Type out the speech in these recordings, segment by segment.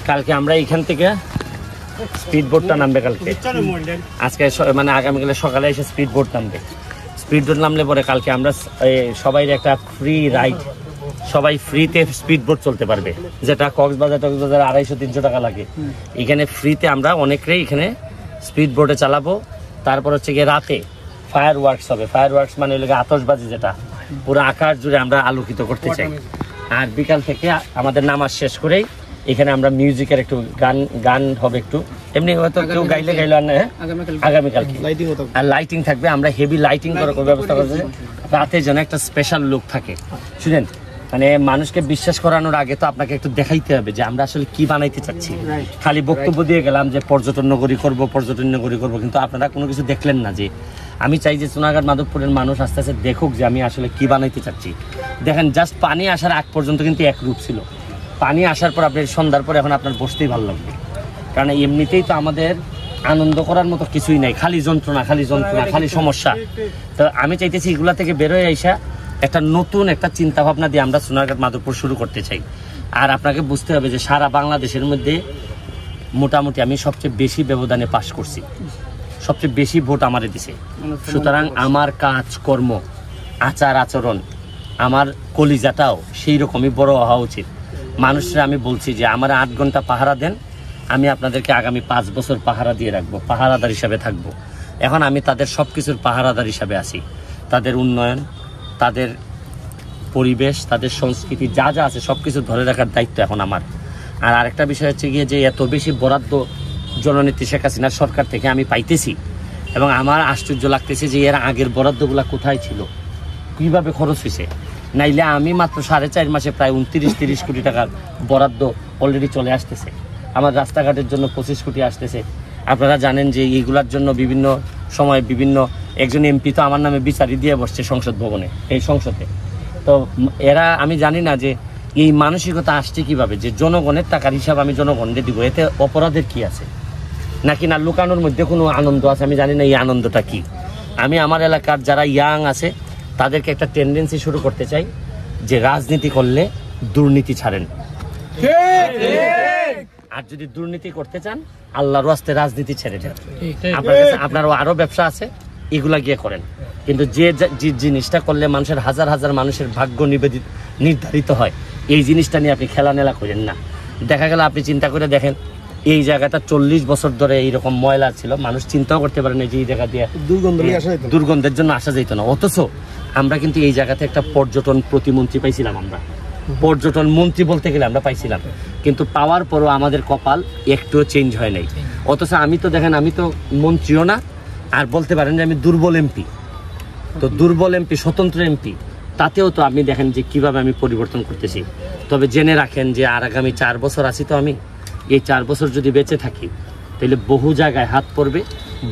কালকে আমরা এখান থেকে স্পিড বোটটা নামবে কালকে, আজকে মানে আগামীকালে সকালে এসে স্পিড বোট নামবে। স্পিড বোট নামলে পরে কালকে আমরা সবাই একটা ফ্রি রাইড, সবাই ফ্রিতে স্পিড বোট চলতে পারবে, যেটা কক্সবাজার 250-300 টাকা লাগে। এখানে ফ্রিতে আমরা অনেকেই এখানে স্পিড বোটে চালাবো। তারপর হচ্ছে গিয়ে রাতে ফায়ার ওয়ার্কস হবে। ফায়ার ওয়ার্কস মানে হলো আতশবাজি, যেটা পুরো আকাশ জুড়ে আমরা আলোকিত করতে চাই। আর বিকাল থেকে আমাদের নামাজ শেষ করেই এখানে আমরা মিউজিকের একটু গান হবে, একটু এমনি হয়তো কেউ গাইলে আর না, আগামীকালকে আর লাইটিং থাকবে। আমরা হেভি লাইটিং করার ব্যবস্থা করছি, রাতে যেন একটা স্পেশাল লুক থাকে। শুনেন, মানে মানুষকে বিশ্বাস করানোর আগে তো আপনাকে একটু দেখাইতে হবে যে আমরা আসলে কি বানাইতে চাচ্ছি। খালি বক্তব্য দিয়ে গেলাম যে পর্যটন নগরী করব, কিন্তু আপনারা কোনো কিছু দেখলেন না। যে আমি চাই যে সোনারঘাট মাধবপুরের মানুষ আস্তে আস্তে দেখুক যে আমি আসলে কি বানাইতে চাচ্ছি। দেখেন, জাস্ট পানি আসার আগ পর্যন্ত কিন্তু এক রূপ ছিল, পানি আসার পর আপনি সন্ধ্যার পর এখন আপনার বসতেই ভালো লাগবে, কারণ এমনিতেই তো আমাদের আনন্দ করার মতো কিছুই নাই, খালি যন্ত্রণা, খালি সমস্যা। তো আমি চাইতেছি এগুলা থেকে বেরোয় আইসা একটা নতুন একটা চিন্তা ভাবনা দিয়ে আমরা সোনারঘাট মাধবপুর শুরু করতে চাই। আর আপনাকে বুঝতে হবে যে সারা বাংলাদেশের মধ্যে মোটামুটি আমি সবচেয়ে বেশি ব্যবধানে পাস করছি, সবচেয়ে বেশি ভোট আমারে দিছে। সুতরাং আমার কাজকর্ম, আচার আচরণ, আমার কলিজাটাও সেই রকমই বড় হওয়া উচিত। মানুষরা আমি বলছি যে আমার 8 ঘন্টা পাহারা দেন, আমি আপনাদেরকে আগামী 5 বছর পাহারা দিয়ে রাখবো, পাহারাদার হিসাবে থাকবো। এখন আমি তাদের সব কিছুর পাহারাদার হিসাবে আছি। তাদের উন্নয়ন, তাদের পরিবেশ, তাদের সংস্কৃতি যা যা আছে সব কিছু ধরে রাখার দায়িত্ব এখন আমার। আর আরেকটা বিষয় হচ্ছে গিয়ে যে এত বেশি বরাদ্দ জননেত্রী শেখ হাসিনার সরকার থেকে আমি পাইতেছি, এবং আমার আশ্চর্য লাগতেছে যে এর আগের বরাদ্দগুলা কোথায় ছিল, কীভাবে খরচ হয়েছে। নাইলে আমি মাত্র 4.5 মাসে প্রায় 29-30 কোটি টাকার বরাদ্দ অলরেডি চলে আসতেছে। আমার রাস্তাঘাটের জন্য 25 কোটি আসতেছে। আপনারা জানেন যে এইগুলার জন্য বিভিন্ন সময় একজন এমপি তো আমার নামে বিচারি দিয়ে বসছে সংসদ ভবনে, এই সংসদে। তো এরা, আমি জানি না যে এই মানসিকতা আসছে কিভাবে, যে জনগণের টাকার হিসাব আমি জনগণকে দিব, এতে অপরাধের কি আছে, নাকি না লুকানোর মধ্যে কোনো আনন্দ আছে, আমি জানি না এই আনন্দটা কি। আমি আমার এলাকার যারা ইয়াং আছে তাদেরকে একটা টেন্ডেন্সি শুরু করতে চাই যে রাজনীতি করলে দুর্নীতি ছাড়েন, আর যদি দুর্নীতি করতে চান আল্লাহর রাস্তে রাজনীতি ছেড়ে দেন। আপনার কাছে আপনারও আরো ব্যবসা আছে, এগুলা গিয়ে করেন। কিন্তু যে জিনিসটা করলে মানুষের হাজার হাজার মানুষের ভাগ্য নির্ধারিত হয়, এই জিনিসটা নিয়ে আপনি খেলানেলা করেন না। দেখা গেল আপনি চিন্তা করে দেখেন, এই জায়গাটা 40 বছর ধরে এইরকম ময়লা ছিল, মানুষ চিন্তাও করতে পারে না যে এই জায়গা দিয়ে দুর্গন্ধের জন্য আসা যেত না। অথচ আমরা কিন্তু এই জায়গাতে একটা পর্যটন প্রতিমন্ত্রী পাইছিলাম, আমরা পর্যটন মন্ত্রী বলতে গেলে আমরা পাইছিলাম, কিন্তু পাওয়ার পরও আমাদের কপাল একটুও চেঞ্জ হয় নাই। অথচ আমি তো দেখেন, আমি তো মন্ত্রীও না, আর বলতে পারেন যে আমি দুর্বল এমপি। তো দুর্বল এমপি, স্বতন্ত্র এমপি, তাতেও তো আপনি দেখেন যে কিভাবে আমি পরিবর্তন করতেছি। তবে জেনে রাখেন যে আর আগামী 4 বছর আছি, তো আমি এই 4 বছর যদি বেঁচে থাকি তাহলে বহু জায়গায় হাত পড়বে,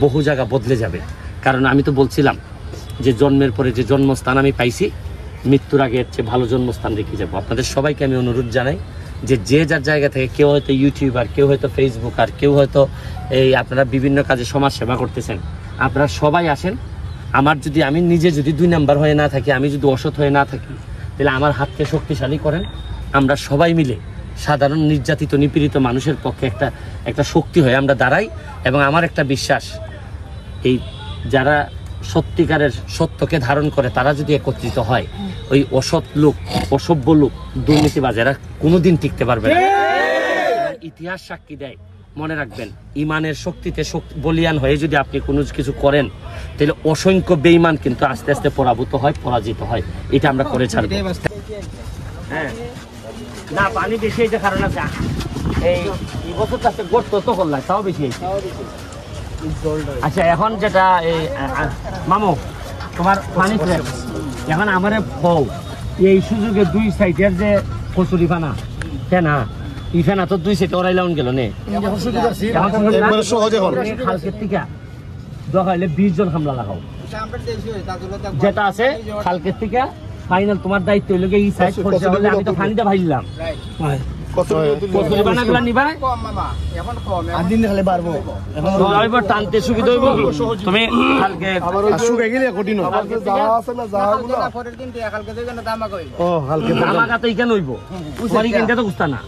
বহু জায়গা বদলে যাবে। কারণ আমি তো বলছিলাম যে জন্মের পরে যে জন্মস্থান আমি পাইছি, মৃত্যুর আগে এর চেয়ে ভালো জন্মস্থান রেখে যাবো। আপনাদের সবাইকে আমি অনুরোধ জানাই যে যে যার জায়গা থেকে, কেউ হয়তো ইউটিউবার, কেউ হয়তো ফেসবুক, আর কেউ হয়তো এই আপনারা বিভিন্ন কাজে সমাজ সেবা করতেছেন, আপনারা সবাই আসেন। আমি নিজে যদি 2 নাম্বার হয়ে না থাকি, আমি যদি অসৎ হয়ে না থাকি, তাহলে আমার হাতকে শক্তিশালী করেন। আমরা সবাই মিলে সাধারণ নির্যাতিত নিপীড়িত মানুষের পক্ষে একটা শক্তি হয়ে আমরা দাঁড়াই। এবং আমার একটা বিশ্বাস, এই যারা সত্যিকারের সত্যকে ধারণ করে তারা যদি একত্রিত হয়, ওই অসৎ লোক, অসভ্য লোক, দুর্নীতিবাজ, এরা কোনোদিন টিকতে পারবে না। ইতিহাস সাক্ষী দেয়, মনে রাখবেন, ইমানের শক্তিতে বলিয়ান হয়ে যদি আপনি কোনো কিছু করেন, তাহলে অসংখ্য বেঈমান কিন্তু আস্তে আস্তে পরাভূত হয়, পরাজিত হয়। এটা আমরা করে ছাড়বো। হ্যাঁ, না পানি বেশি হয়েছে কারণ আছে, এই বছর চাষে গর্ত তো করলাম, তাও বেশি হয়েছে। আচ্ছা, এখন যেটা এই মামু তোমার পানি এখন আমার বউ এই সুযোগে 2 সাইডের যে কচুরি ফানা ফেনা, এই ফেনা তো 2 সাইডে ওরাই লাউন গেল নে খালকের থেকে দেখাইলে 20 জন হামলা লাগাও, যেটা আছে খালকের থেকে ফাইনাল তোমার দায়িত্ব হইল এই সাইড করতে হলে আমি তো পানিটা ভাইলাম, কচুরি বানাগুলা নিবা আর দিন খালি বাড়বো এখন টানতে সুবিধা হইব তুমি কালকে শুকাই গেলে কঠিন আমাকে তো ইখান হইব তোমার ইখানটা তো বুঝতা না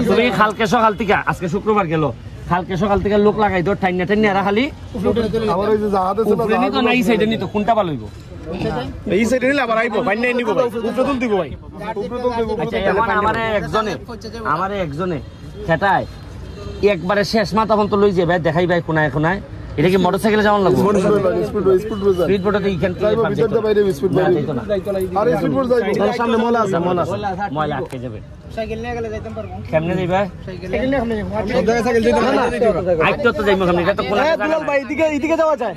তুমি কালকে সকাল থেকে আজকে শুক্রবার গেল কালকে সকাল থেকে লোক লাগাই তো টাইনা টাইনা এরা খালি উপরে নিত না এই সাইডে নিত কোনটা ভালো হইব এই সাইডে নিলে আবার আইবো বাইন নাই নিব ভাই উপরে তুল দিব ভাই আচ্ছা এখন আমারে একজনে খেটায় একবারে শেষ মাথা পর্যন্ত লই যাবে দেখাই ভাই কোনায় কোনায় এটা কি মোটরসাইকেলে যাওয়ার লাগবে স্পিড বোটে এইখান থেকে আর স্পিড বোট যাইবো সামনে ময়লা আছে ময়লা আটকে যাবে সাইকেল নিয়ে গেলে যাইতাম পারবো কেমনে যাইবা সাইকেল নিয়ে কেমনে যাবো সব জায়গায় সাইকেল যেতে না আইতো তো যাইবো কেমনে এটা তো কোনা দুলাল ভাই এদিকে যাওয়া যায়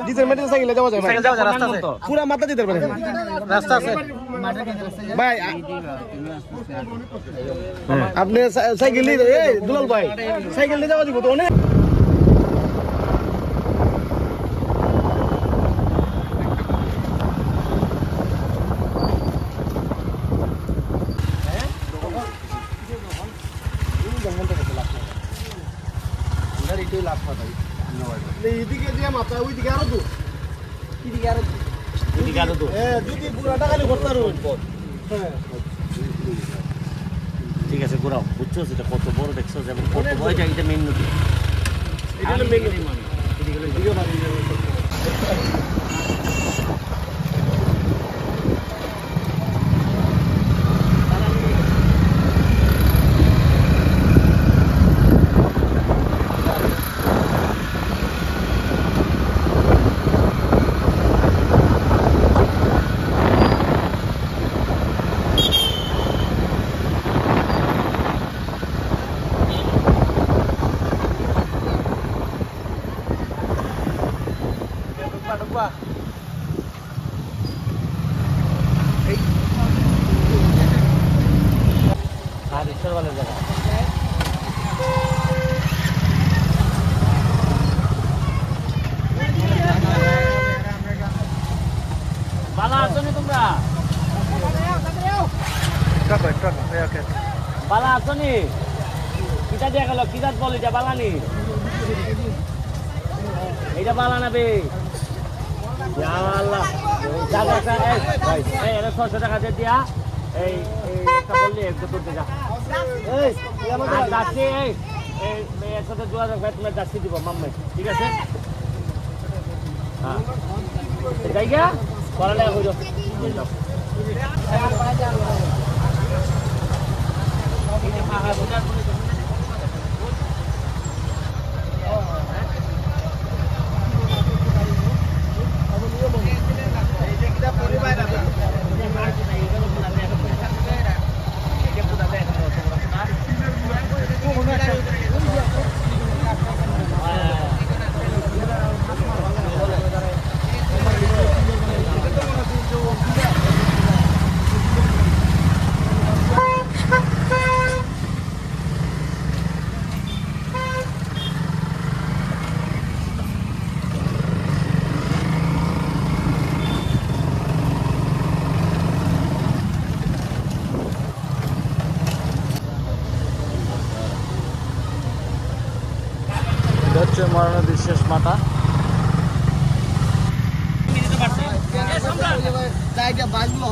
ডিজেল মেটে সাইকেলে যাওয়া যায় ভাই রাস্তা আছে পুরো মাথা যেতে পারে রাস্তা আছে ভাই আপনি সাইকেল নিয়ে এই দুলাল ভাই সাইকেল নিয়ে যাওয়া দিব তো অনেক এদিকে দিয়ে মাথা ওইদিকে আরো তো যদি পুরাটা খালি করতে পারো ঠিক আছে ঘোরাও বুঝছো সেটা কত বড় দেখছো যেমন কত বড় জায়গাটা মেইন নদী এটা হলো মেইন ভিডিও বানিয়ে আর ঈশ্বর বলে জায়গা বালা আছো নি তোমরা বালা আছো নি কিটা দিয়া গেল কিটা বল এটা বালা নি এইটা বালা না বে আল্লাহ জায়গাটা এই এর 600 টাকা দিয়ে দিয়া এই একটা বললি একটু করতে যা এই আমাদের যাচ্ছি এই একসাথে যোগাযোগ ভাই তোমার যাচ্ছি দিব মাম্মাই ঠিক আছে হ্যাঁ জায়গা পড়ালেখা করো হচ্ছে মরণ বিশেষ মাথা জায়গা বাজলো